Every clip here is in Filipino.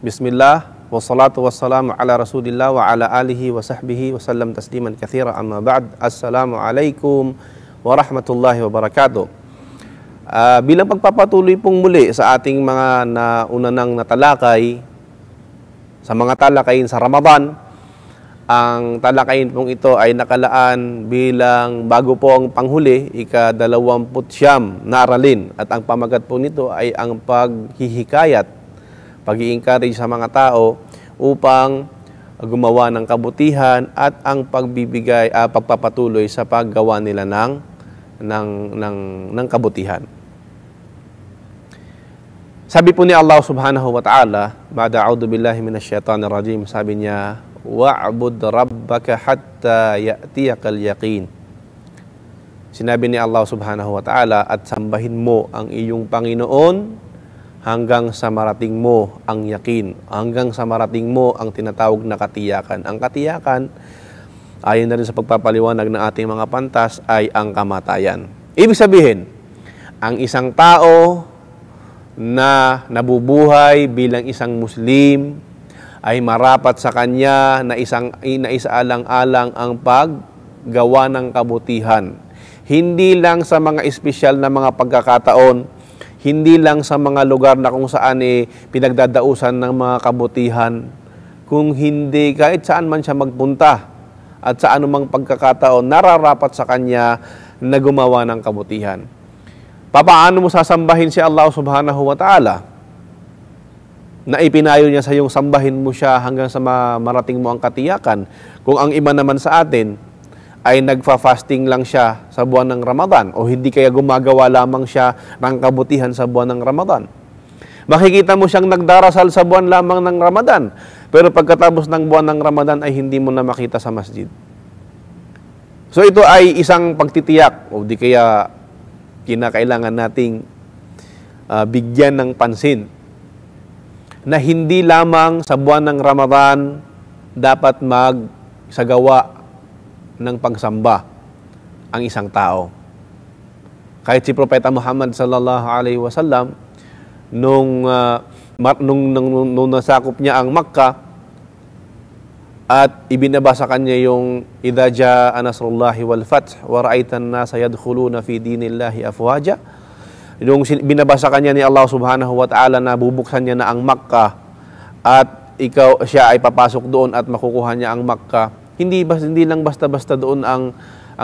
Bismillah, wassalatu wassalamu ala rasulillah wa ala alihi wa sahbihi wa sallam tasliman kathira, amma ba'd. Assalamualaikum warahmatullahi wabarakatuh. Bilang pagpapatuloy pong muli sa ating mga naunang natalakay, sa mga talakayin sa Ramadan, ang talakayin pong ito ay nakalaan bilang bago po ang panghuli, ika-29 na aralin. At ang pamagat po nito ay ang paghihikayat, pag-i-encourage sa mga tao upang gumawa ng kabutihan at ang pagbibigay, pagpapatuloy sa paggawa nila ng kabutihan. Sabi po ni Allah subhanahu wa ta'ala, ba'da a'udhu billahi minasyaitanir rajim, sabi niya, wa'bud rabbaka hatta ya'tiyakal yaqin. Sinabi ni Allah subhanahu wa ta'ala, at sambahin mo ang iyong Panginoon hanggang sa marating mo ang yakin, hanggang sa marating mo ang tinatawag na katiyakan. Ang katiyakan, ayon na rin sa pagpapaliwanag ng ating mga pantas, ay ang kamatayan. Ibig sabihin, ang isang tao na nabubuhay bilang isang Muslim ay marapat sa kanya na isaalang-alang ang paggawa ng kabutihan. Hindi lang sa mga espesyal na mga pagkakataon, hindi lang sa mga lugar na kung saan pinagdadausan ng mga kabutihan, kung hindi kahit saan man siya magpunta at sa anumang pagkakataon, nararapat sa kanya na gumawa ng kabutihan. Paano mo sasambahin si Allah subhanahu wa ta'ala? Na ipinayo niya sa iyong sambahin mo siya hanggang sa marating mo ang katiyakan. Kung ang iba naman sa atin ay nagfa-fasting lang siya sa buwan ng Ramadan o hindi kaya gumagawa lamang siya ng kabutihan sa buwan ng Ramadan. Makikita mo siyang nagdarasal sa buwan lamang ng Ramadan, pero pagkatapos ng buwan ng Ramadan ay hindi mo na makita sa masjid. So ito ay isang pagtitiyak o di kaya kinakailangan nating bigyan ng pansin na hindi lamang sa buwan ng Ramadan dapat magsagawa ng pagsamba ang isang tao. Kahit si Propeta Muhammad sallallahu alaihi wasallam nung nasakop niya ang Makkah at ibinabasa kanya yung idza jaa nasrullahi wal fath wa ra'aitan nasa yadkhuluna fi dinillahi afwaja, yung binabasa kanya ni Allah subhanahu wa ta'ala na bubuksan niya na ang Makkah at siya ay papasok doon at makukuha niya ang Makkah. Hindi lang basta-basta doon ang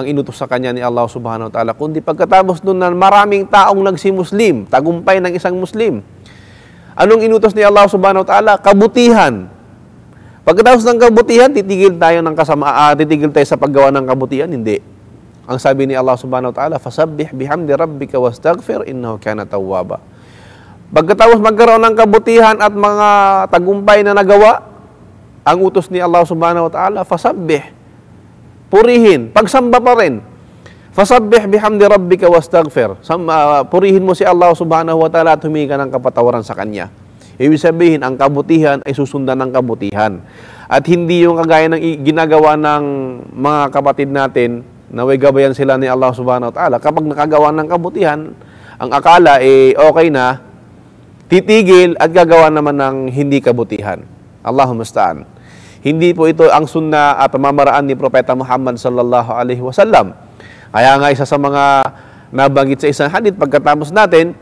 inutos sa kanya ni Allah subhanahu wa ta'ala, kundi pagkatapos doon na maraming taong nagsi-Muslim, tagumpay ng isang Muslim. Anong inutos ni Allah subhanahu wa ta'ala? Kabutihan. Pagkatapos ng kabutihan, titigil tayo sa paggawa ng kabutihan? Hindi. Ang sabi ni Allah subhanahu wa ta'ala, fasabbih bihamdi rabbika wastaghfir innahu kana tawwaba. Pagkatapos magkaroon ng kabutihan at mga tagumpay na nagawa, ang utos ni Allah subhanahu wa ta'ala, fasabbih, purihin, pagsamba pa rin. Fasabbih bihamdi rabbika wastaghfir. Purihin mo si Allah subhanahu wa ta'ala at humingi ka ng kapatawaran sa Kanya. Ibig sabihin, ang kabutihan ay susundan ng kabutihan. At hindi yung kagaya ng ginagawa ng mga kapatid natin, naway gabayan sila ni Allah subhanahu wa ta'ala. Kapag nakagawa ng kabutihan, ang akala okay na, titigil at gagawa naman ng hindi kabutihan. Allahumma musta'an. Hindi po ito ang sunna at pamamaraan ni Propeta Muhammad sallallahu alaihi wasallam. Kaya nga isa sa mga nabanggit sa isang hadith, pagkatapos natin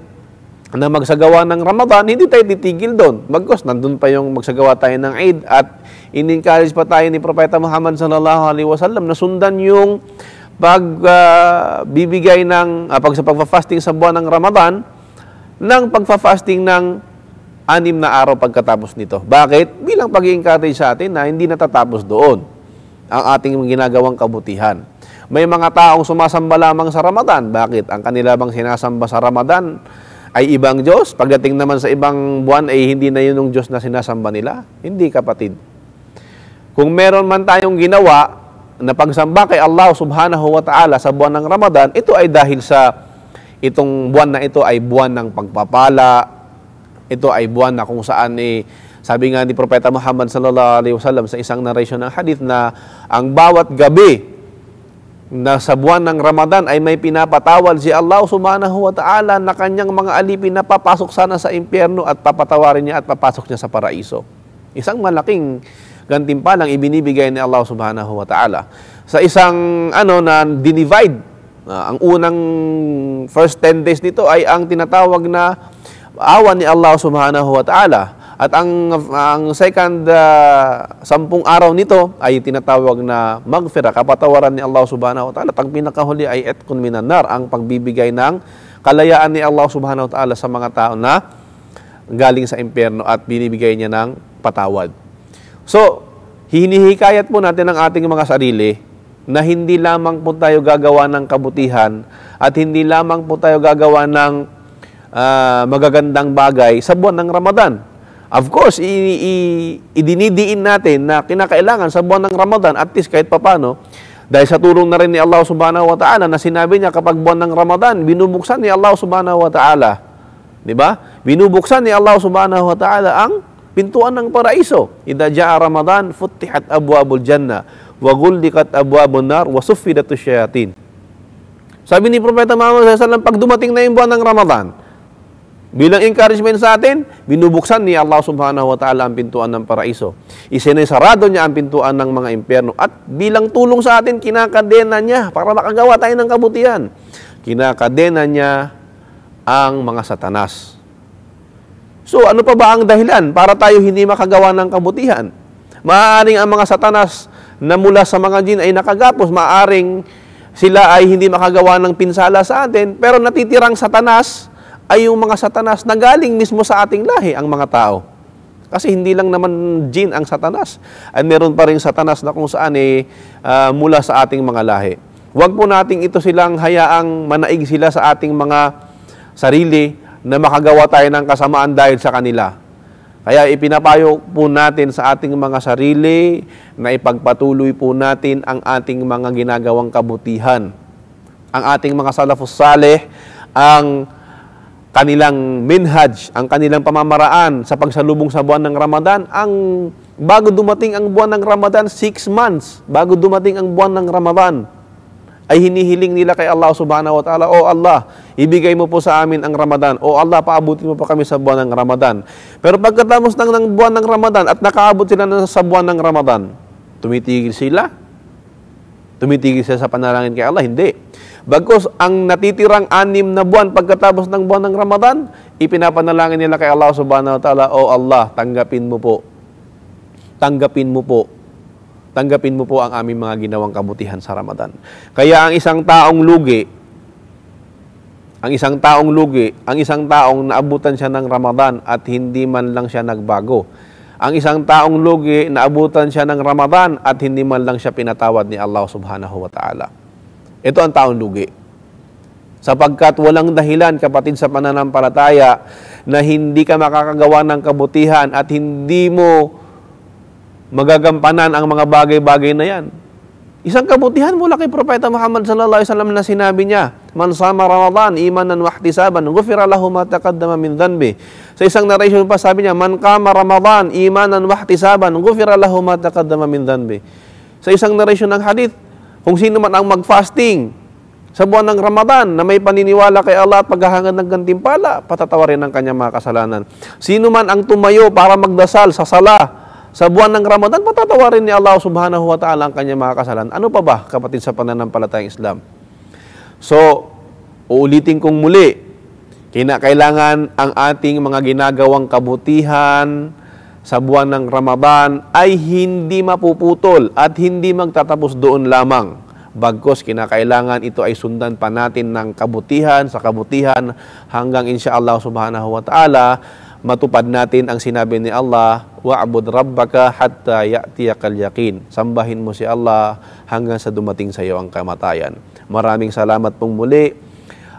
na magsagawa ng Ramadan, hindi tayo titigil doon. Bagkus, nandun pa yung magsagawa tayo ng Eid at in-encourage pa tayo ni Propeta Muhammad sallallahu alaihi wasallam na sundan yung pagbibigay ng pagpa-fasting sa buwan ng Ramadan ng pagpa-fasting ng 6 na araw pagkatapos nito. Bakit? Bilang pag-i-encourage sa atin na hindi natatapos doon ang ating ginagawang kabutihan. May mga taong sumasamba lamang sa Ramadan. Bakit? Ang kanila bang sinasamba sa Ramadan ay ibang Diyos? Pagdating naman sa ibang buwan ay hindi na yun yung Diyos na sinasamba nila? Hindi, kapatid. Kung meron man tayong ginawa na pagsamba kay Allah subhanahu wa ta'ala sa buwan ng Ramadan, ito ay dahil sa itong buwan na ito ay buwan ng pagpapala. Ito ay buwan na kung saan sabi nga ni Propeta Muhammad sallallahu alaihi wasallam sa isang narration ng hadith na ang bawat gabi na sa buwan ng Ramadan ay may pinapatawad si Allah subhanahu wa ta'ala na kanyang mga alipin na papasok sana sa impyerno at papatawarin niya at papasok niya sa paraiso. Isang malaking gantimpalang ibinibigay ni Allah subhanahu wa ta'ala. Sa isang na dinivide, ang unang first 10 days nito ay ang tinatawag na awan ni Allah subhanahu wa ta'ala. At ang second 10 araw nito ay tinatawag na magfira, kapatawaran ni Allah subhanahu wa ta'ala. At ang pinakahuli ay etkun minan nar, ang pagbibigay ng kalayaan ni Allah subhanahu wa ta'ala sa mga tao na galing sa impyerno at binibigay niya ng patawad. So, hinihikayat po natin ang ating mga sarili na hindi lamang po tayo gagawa ng kabutihan at hindi lamang po tayo gagawa ng magagandang bagay sa buwan ng Ramadan. Of course, idinidiin natin na kinakailangan sa buwan ng Ramadan, at least kahit papano, dahil sa tulong na rin ni Allah subhanahu wa ta'ala na sinabi niya kapag buwan ng Ramadan, binubuksan ni Allah subhanahu wa ta'ala. Diba? Binubuksan ni Allah subhanahu wa ta'ala ang pintuan ng paraiso. Idha ja'a Ramadan, futtihat abwabul jannah, wa ghulliqat abwabun nar, wa suffidatu syayatin. Sabi ni Propeta Muhammad SAW, pag dumating na yung buwan ng Ramadan, bilang encouragement sa atin, binubuksan ni Allah subhanahu wa ta'ala ang pintuan ng paraiso. Isinesarado niya ang pintuan ng mga impyerno. At bilang tulong sa atin, kinakadena niya para makagawa tayo ng kabutihan. Kinakadena niya ang mga satanas. So, ano pa ba ang dahilan para tayo hindi makagawa ng kabutihan? Maaaring ang mga satanas na mula sa mga jin ay nakagapos. Maaaring sila ay hindi makagawa ng pinsala sa atin, pero natitirang satanas ay yung mga satanas na galing mismo sa ating lahi, ang mga tao. Kasi hindi lang naman jin ang satanas. Ay meron pa rin satanas na kung saan mula sa ating mga lahi. Huwag po nating ito silang hayaang manaig sila sa ating mga sarili na makagawa tayo ng kasamaan dahil sa kanila. Kaya ipinapayo po natin sa ating mga sarili na ipagpatuloy po natin ang ating mga ginagawang kabutihan. Ang ating mga salafus saleh, ang kanilang minhaj, ang kanilang pamamaraan sa pagsalubong sa buwan ng Ramadan, ang bago dumating ang buwan ng Ramadan, 6 months, bago dumating ang buwan ng Ramadan, ay hinihiling nila kay Allah subhanahu wa ta'ala, O Allah, ibigay mo po sa amin ang Ramadan. O Allah, paabutin mo po kami sa buwan ng Ramadan. Pero pagkatapos ng buwan ng Ramadan at nakaabot sila sa buwan ng Ramadan, tumitigil sila? Tumitigil sila sa panalangin kay Allah? Hindi. Bagkus ang natitirang 6 na buwan pagkatapos ng buwan ng Ramadan, ipinapanalangin nila kay Allah subhanahu wa ta'ala, O Allah, tanggapin mo po. Tanggapin mo po. Tanggapin mo po ang aming mga ginawang kabutihan sa Ramadan. Kaya ang isang taong naabutan siya ng Ramadan at hindi man lang siya nagbago. Ang isang taong lugi, naabutan siya ng Ramadan at hindi man lang siya pinatawad ni Allah subhanahu wa ta'ala. Ito ang taong lugi. Sapagkat walang dahilan, kapatid, sa pananampalataya na hindi ka makakagawa ng kabutihan at hindi mo magagampanan ang mga bagay-bagay na yan. Isang kabutihan mula kay Propeta Muhammad sallallahu alaihi wasallam na sinabi niya, Man sama Ramadan imanan wa ihtisaban, ghufira lahu ma taqaddama min dhanbi. Sa isang narration pa sabi niya, Man qama Ramadan imanan wa ihtisaban, ghufira lahu ma taqaddama min dhanbi. Sa isang narration ng hadith, kung sino man ang mag-fasting sa buwan ng Ramadan na may paniniwala kay Allah at paghahangad ng gantimpala, patatawarin ang kanyang mga kasalanan. Sino man ang tumayo para magdasal sa sala sa buwan ng Ramadan, patatawarin ni Allah subhanahu wa ta'ala ang kanyang mga kasalanan. Ano pa ba, kapatid, sa pananampalatayang Islam? So, uulitin kong muli, kinakailangan ang ating mga ginagawang kabutihan sa buwan ng Ramadan ay hindi mapuputol at hindi magtatapos doon lamang. Bagkus, kinakailangan ito ay sundan pa natin ng kabutihan sa kabutihan hanggang insyaallah subhanahu wa ta'ala matupad natin ang sinabi ni Allah, wa'bud rabbaka hatta ya'tiyakal yaqin. Sambahin mo si Allah hanggang sa dumating sa iyo ang kamatayan. Maraming salamat pong muli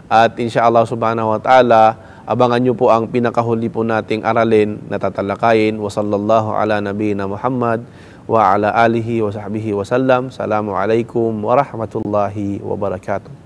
at insyaallah subhanahu wa ta'ala abangan nyo po ang pinakahuli po nating aralin na tatalakayin. Wa sallallahu ala nabiyina Muhammad wa ala alihi wa sahbihi wa sallam. Assalamualaikum warahmatullahi wabarakatuh.